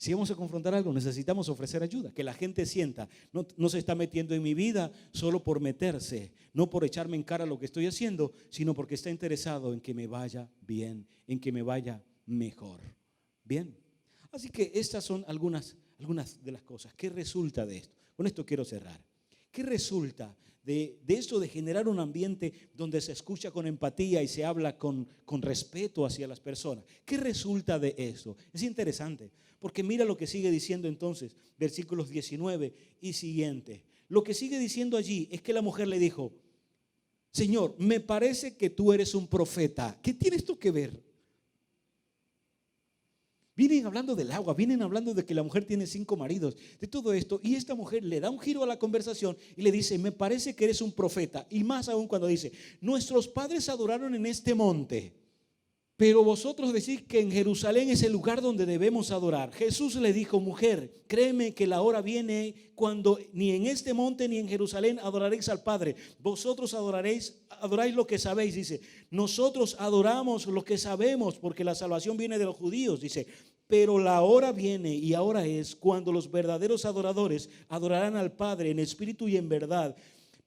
Si vamos a confrontar algo, necesitamos ofrecer ayuda, que la gente sienta, no se está metiendo en mi vida solo por meterse, no por echarme en cara lo que estoy haciendo, sino porque está interesado en que me vaya bien, en que me vaya mejor. Bien, así que estas son algunas de las cosas. ¿Qué resulta de esto? Con esto quiero cerrar. ¿Qué resulta de esto de generar un ambiente donde se escucha con empatía y se habla con respeto hacia las personas? ¿Qué resulta de esto? Es interesante, porque mira lo que sigue diciendo entonces, versículos 19 y siguiente. Lo que sigue diciendo allí es que la mujer le dijo, Señor, me parece que tú eres un profeta. ¿Qué tiene esto que ver? Vienen hablando del agua, vienen hablando de que la mujer tiene 5 maridos, de todo esto, y esta mujer le da un giro a la conversación y le dice, me parece que eres un profeta, y más aún cuando dice, nuestros padres adoraron en este monte, pero vosotros decís que en Jerusalén es el lugar donde debemos adorar. Jesús le dijo, mujer, créeme que la hora viene cuando ni en este monte ni en Jerusalén adoraréis al Padre. Vosotros adoráis lo que sabéis, dice. Nosotros adoramos lo que sabemos porque la salvación viene de los judíos, dice. Pero la hora viene y ahora es cuando los verdaderos adoradores adorarán al Padre en espíritu y en verdad.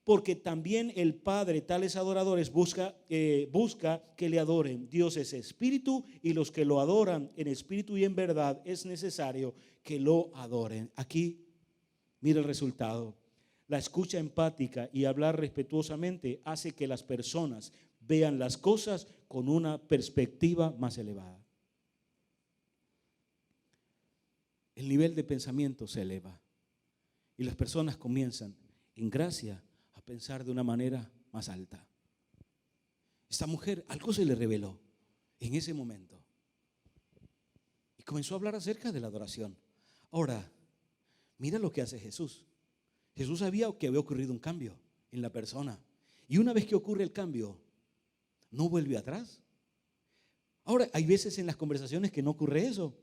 Porque también el Padre, tales adoradores, busca que le adoren. Dios es espíritu y los que lo adoran en espíritu y en verdad es necesario que lo adoren. Aquí, mira el resultado. La escucha empática y hablar respetuosamente hace que las personas vean las cosas con una perspectiva más elevada. El nivel de pensamiento se eleva y las personas comienzan en gracia a pensar de una manera más alta. Esta mujer, algo se le reveló en ese momento y comenzó a hablar acerca de la adoración. Ahora, mira lo que hace Jesús. Jesús sabía que había ocurrido un cambio en la persona. Y una vez que ocurre el cambio, no vuelve atrás. Ahora, hay veces en las conversaciones que no ocurre eso.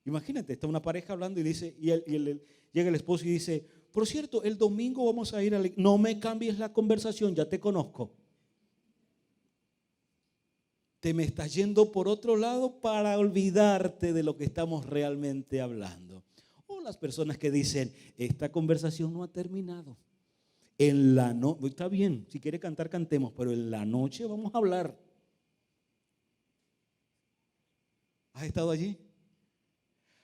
Imagínate, está una pareja hablando y dice, llega el esposo y dice, por cierto, el domingo vamos a ir a no me cambies la conversación, ya te conozco. Te me estás yendo por otro lado para olvidarte de lo que estamos realmente hablando. O las personas que dicen, esta conversación no ha terminado. En la noche, está bien, si quiere cantar, cantemos, pero en la noche vamos a hablar. ¿Has estado allí?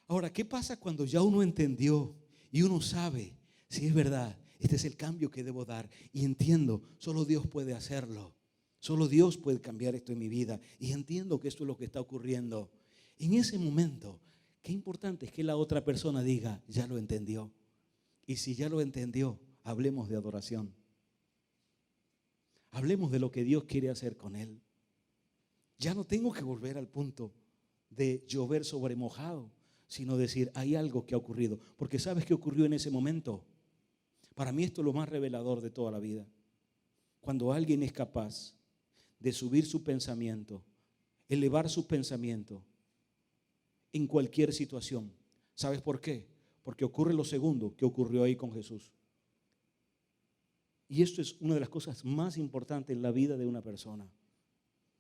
Ahora, ¿qué pasa cuando ya uno entendió y uno sabe si es verdad? Este es el cambio que debo dar y entiendo, solo Dios puede hacerlo. Solo Dios puede cambiar esto en mi vida y entiendo que esto es lo que está ocurriendo. En ese momento, qué importante es que la otra persona diga, ya lo entendió. Y si ya lo entendió, hablemos de adoración. Hablemos de lo que Dios quiere hacer con él. Ya no tengo que volver al punto de llover sobre mojado, sino decir, hay algo que ha ocurrido. Porque ¿sabes qué ocurrió en ese momento? Para mí esto es lo más revelador de toda la vida. Cuando alguien es capaz de subir su pensamiento, elevar su pensamiento en cualquier situación. ¿Sabes por qué? Porque ocurre lo segundo que ocurrió ahí con Jesús. Y esto es una de las cosas más importantes en la vida de una persona.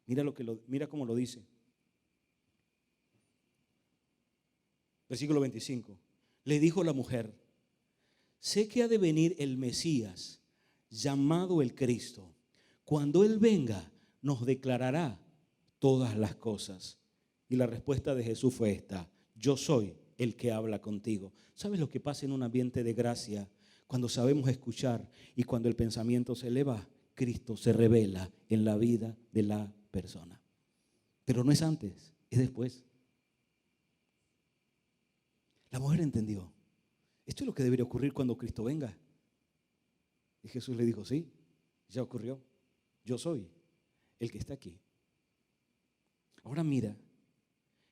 Mira cómo lo dice. Versículo 25. Le dijo la mujer, sé que ha de venir el Mesías, llamado el Cristo. Cuando Él venga, nos declarará todas las cosas. Y la respuesta de Jesús fue esta: yo soy el que habla contigo. ¿Sabes lo que pasa en un ambiente de gracia? Cuando sabemos escuchar y cuando el pensamiento se eleva, Cristo se revela en la vida de la persona. Pero no es antes, es después. La mujer entendió. Esto es lo que debería ocurrir cuando Cristo venga. Y Jesús le dijo, sí, ya ocurrió. Yo soy el que está aquí. Ahora mira,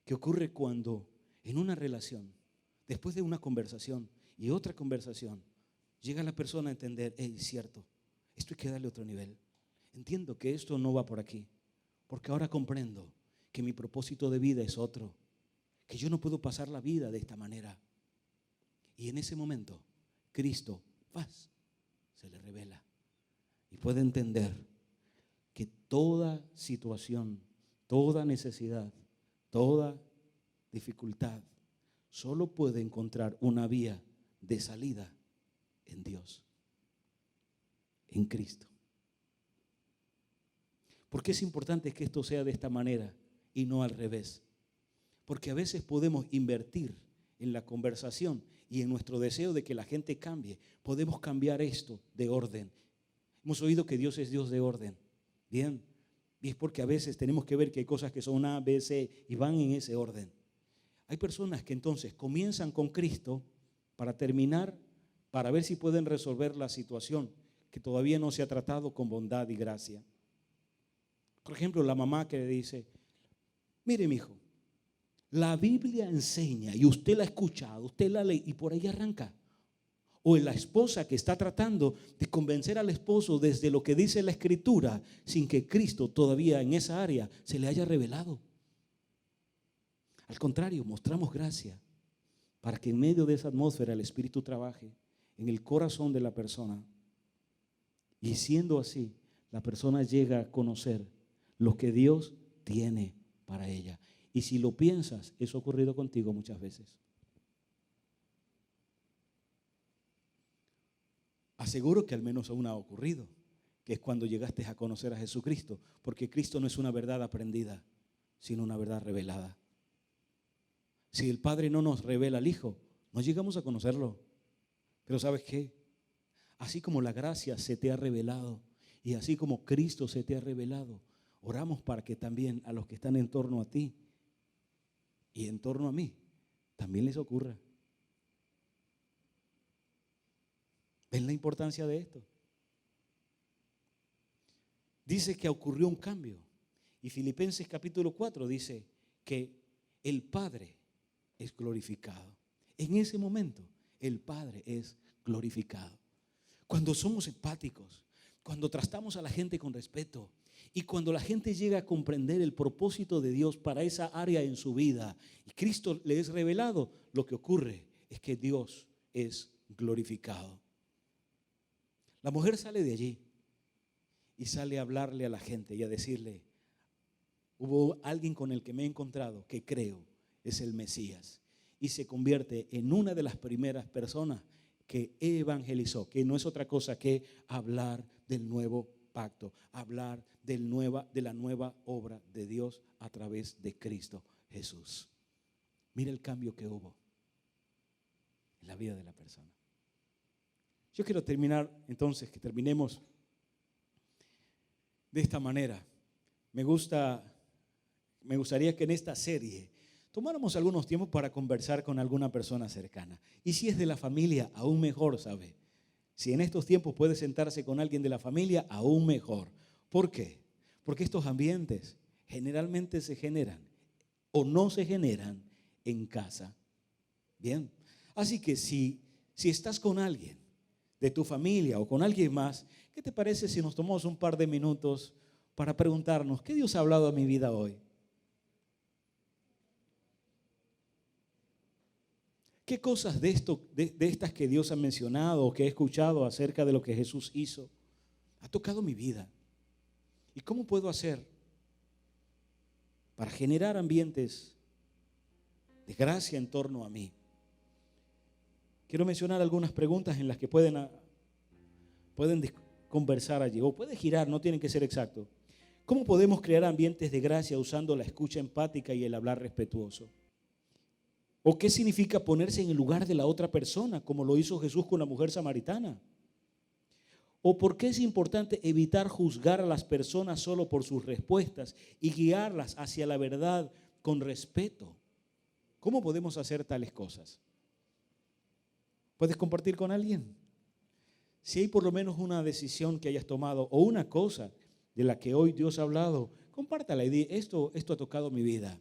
¿qué ocurre cuando en una relación, después de una conversación y otra conversación, llega la persona a entender, es cierto, esto hay que darle otro nivel. Entiendo que esto no va por aquí, porque ahora comprendo que mi propósito de vida es otro, que yo no puedo pasar la vida de esta manera. Y en ese momento, Cristo, paz, se le revela y puede entender que toda situación, toda necesidad, toda dificultad, solo puede encontrar una vía de salida en Dios, en Cristo. ¿Por qué es importante que esto sea de esta manera y no al revés? Porque a veces podemos invertir en la conversación y en nuestro deseo de que la gente cambie. Podemos cambiar esto de orden. Hemos oído que Dios es Dios de orden. Bien, y es porque a veces tenemos que ver que hay cosas que son A, B, C y van en ese orden. Hay personas que entonces comienzan con Cristo para terminar, para ver si pueden resolver la situación que todavía no se ha tratado con bondad y gracia. Por ejemplo, la mamá que le dice, mire mi hijo, la Biblia enseña y usted la ha escuchado, usted la lee y por ahí arranca. O la esposa que está tratando de convencer al esposo desde lo que dice la Escritura sin que Cristo todavía en esa área se le haya revelado. Al contrario, mostramos gracia para que en medio de esa atmósfera el Espíritu trabaje en el corazón de la persona. Y siendo así, la persona llega a conocer lo que Dios tiene para ella. Y si lo piensas, eso ha ocurrido contigo muchas veces. Aseguro que al menos aún ha ocurrido, que es cuando llegaste a conocer a Jesucristo, porque Cristo no es una verdad aprendida, sino una verdad revelada. Si el Padre no nos revela al Hijo, no llegamos a conocerlo. Pero ¿sabes qué? Así como la gracia se te ha revelado y así como Cristo se te ha revelado, oramos para que también a los que están en torno a ti y en torno a mí también les ocurra. ¿Ven la importancia de esto? Dice que ocurrió un cambio. Y Filipenses capítulo 4 dice que el Padre es glorificado. en ese momento el Padre es glorificado. Cuando somos empáticos, cuando tratamos a la gente con respeto y cuando la gente llega a comprender el propósito de Dios para esa área en su vida y Cristo le es revelado, lo que ocurre es que Dios es glorificado. La mujer sale de allí y sale a hablarle a la gente y a decirle: hubo alguien con el que me he encontrado que creo es el Mesías. Y se convierte en una de las primeras personas que evangelizó, que no es otra cosa que hablar del nuevo pacto, hablar de la nueva obra de Dios a través de Cristo Jesús. Mira el cambio que hubo en la vida de la persona. Yo quiero terminar entonces, que terminemos de esta manera. Me gustaría que en esta serie tomáramos algunos tiempos para conversar con alguna persona cercana. Y si es de la familia, aún mejor, ¿sabe? Si en estos tiempos puede sentarse con alguien de la familia, aún mejor. ¿Por qué? Porque estos ambientes generalmente se generan o no se generan en casa. Bien, así que si estás con alguien de tu familia o con alguien más, ¿qué te parece si nos tomamos un par de minutos para preguntarnos: ¿qué Dios ha hablado a mi vida hoy? ¿Qué cosas de estas que Dios ha mencionado o que he escuchado acerca de lo que Jesús hizo ha tocado mi vida? ¿Y cómo puedo hacer para generar ambientes de gracia en torno a mí? Quiero mencionar algunas preguntas en las que pueden conversar allí, o puede girar, no tienen que ser exactos. ¿Cómo podemos crear ambientes de gracia usando la escucha empática y el hablar respetuoso? ¿O qué significa ponerse en el lugar de la otra persona, como lo hizo Jesús con la mujer samaritana? ¿O por qué es importante evitar juzgar a las personas solo por sus respuestas y guiarlas hacia la verdad con respeto? ¿Cómo podemos hacer tales cosas? ¿Puedes compartir con alguien? Si hay por lo menos una decisión que hayas tomado o una cosa de la que hoy Dios ha hablado, compártala y di: esto ha tocado mi vida.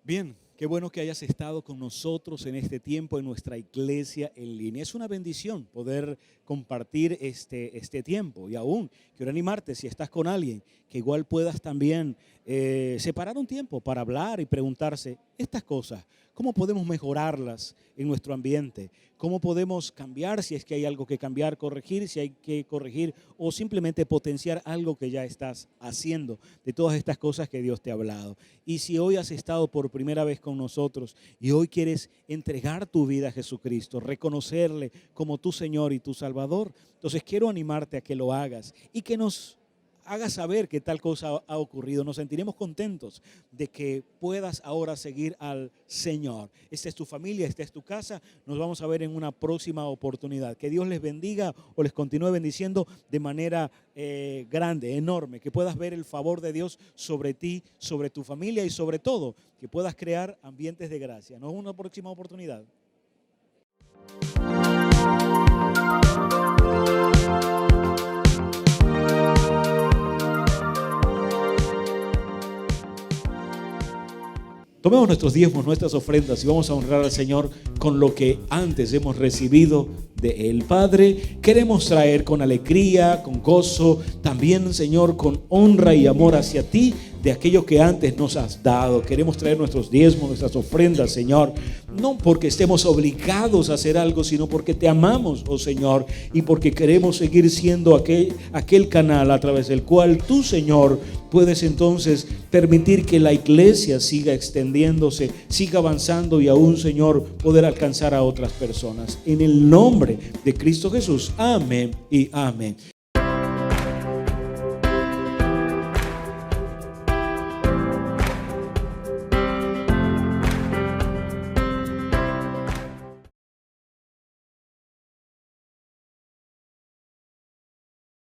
Bien, qué bueno que hayas estado con nosotros en este tiempo en nuestra iglesia en línea. Es una bendición poder compartir este tiempo, y aún quiero animarte, si estás con alguien, que igual puedas también separar un tiempo para hablar y preguntarse estas cosas. ¿Cómo podemos mejorarlas en nuestro ambiente? ¿Cómo podemos cambiar si es que hay algo que cambiar, corregir si hay que corregir, o simplemente potenciar algo que ya estás haciendo, de todas estas cosas que Dios te ha hablado? Y si hoy has estado por primera vez con nosotros y hoy quieres entregar tu vida a Jesucristo, reconocerle como tu Señor y tu Salvador, entonces quiero animarte a que lo hagas y que nos hagas saber que tal cosa ha ocurrido. Nos sentiremos contentos de que puedas ahora seguir al Señor. Esta es tu familia, esta es tu casa. Nos vamos a ver en una próxima oportunidad. Que Dios les bendiga o les continúe bendiciendo de manera grande, enorme. Que puedas ver el favor de Dios sobre ti, sobre tu familia y sobre todo que puedas crear ambientes de gracia. Nos vemos en una próxima oportunidad. Tomemos nuestros diezmos, nuestras ofrendas y vamos a honrar al Señor con lo que antes hemos recibido de Él. Padre, queremos traer con alegría, con gozo, también, Señor, con honra y amor hacia ti, de aquello que antes nos has dado. Queremos traer nuestros diezmos, nuestras ofrendas, Señor, no porque estemos obligados a hacer algo, sino porque te amamos, oh Señor, y porque queremos seguir siendo aquel canal a través del cual tú, Señor, puedes entonces permitir que la iglesia siga extendiéndose, siga avanzando y aún, Señor, poder alcanzar a otras personas. En el nombre de Cristo Jesús, amén y amén.